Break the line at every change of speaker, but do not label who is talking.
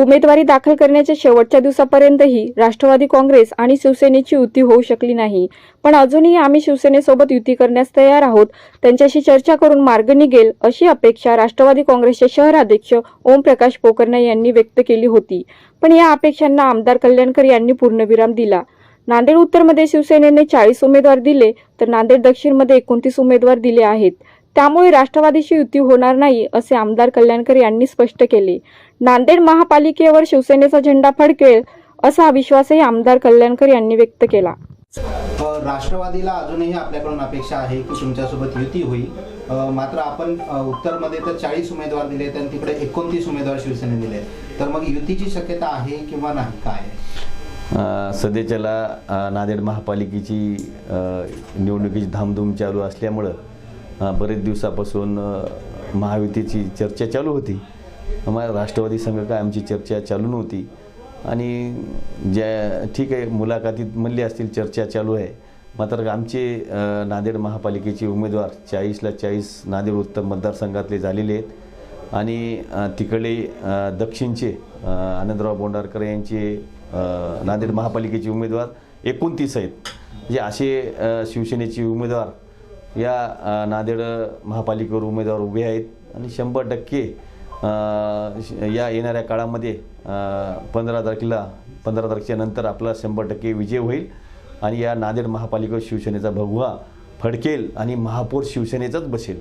उमेदवारी दाखल करण्याच्या शेवटच्या दिवसापर्यंतही राष्ट्रवादी काँग्रेस आणि शिवसेनेची युती होऊ शकली नाही. पण अजूनही आम्ही शिवसेनेसोबत युती करण्यास तयार आहोत. त्यांच्याशी चर्चा करून मार्ग निघेल अशी अपेक्षा राष्ट्रवादी काँग्रेसचे शहराध्यक्ष ओमप्रकाश पोकर्णे यांनी व्यक्त केली होती. पण या अपेक्षांना आमदार कल्याणकर यांनी पूर्णविराम दिला. नांदेड उत्तरमध्ये शिवसेनेने 40 उमेदवार दिले तर नांदेड दक्षिणमध्ये 29 उमेदवार दिले आहेत. त्यामुळे राष्ट्रवादीशी युती होणार नाही असे आमदार कल्याणकर यांनी स्पष्ट केले. नांदेड महापालिकेवर शिवसेनेचा झेंडा फडकेल असा विश्वासही आमदार कल्याणकर यांनी व्यक्त केला.
राष्ट्रवादीला अजूनही आपल्याकडून अपेक्षा आहे की तुमच्यासोबत युती होईल. मात्र आपण उत्तरमध्ये तर 40 उमेदवार दिले आणि तिकडे 29 उमेदवार शिवसेनेने दिले, तर मग युतीची शक्यता आहे किंवा नाही, काय?
सध्याच्याला नांदेड महापालिकेची निवडणुकीची धामधूम चालू असल्यामुळं बरेच दिवसापासून महायुतीची चर्चा चालू होती. आम्हाला राष्ट्रवादी संघ काय आमची चर्चा चालू नव्हती आणि ज्या ठीक आहे मुलाखतीत म्हणले असतील चर्चा चालू आहे. मात्र आमचे नांदेड महापालिकेचे उमेदवार 40ला 40 नांदेड उत्तर मतदारसंघातले झालेले आहेत आणि तिकडे दक्षिणचे आनंदराव बोंडारकर यांचे नांदेड महापालिकेचे उमेदवार 29 आहेत. म्हणजे असे शिवसेनेचे उमेदवार या नांदेड महापालिकेवर उमेदवार उभे आहेत आणि 100% या येणाऱ्या काळामध्ये 15 तारखेच्या नंतर आपला 100% विजय होईल आणि या नांदेड महापालिकेवर शिवसेनेचा भगवा फडकेल आणि महापौर शिवसेनेचाच बसेल.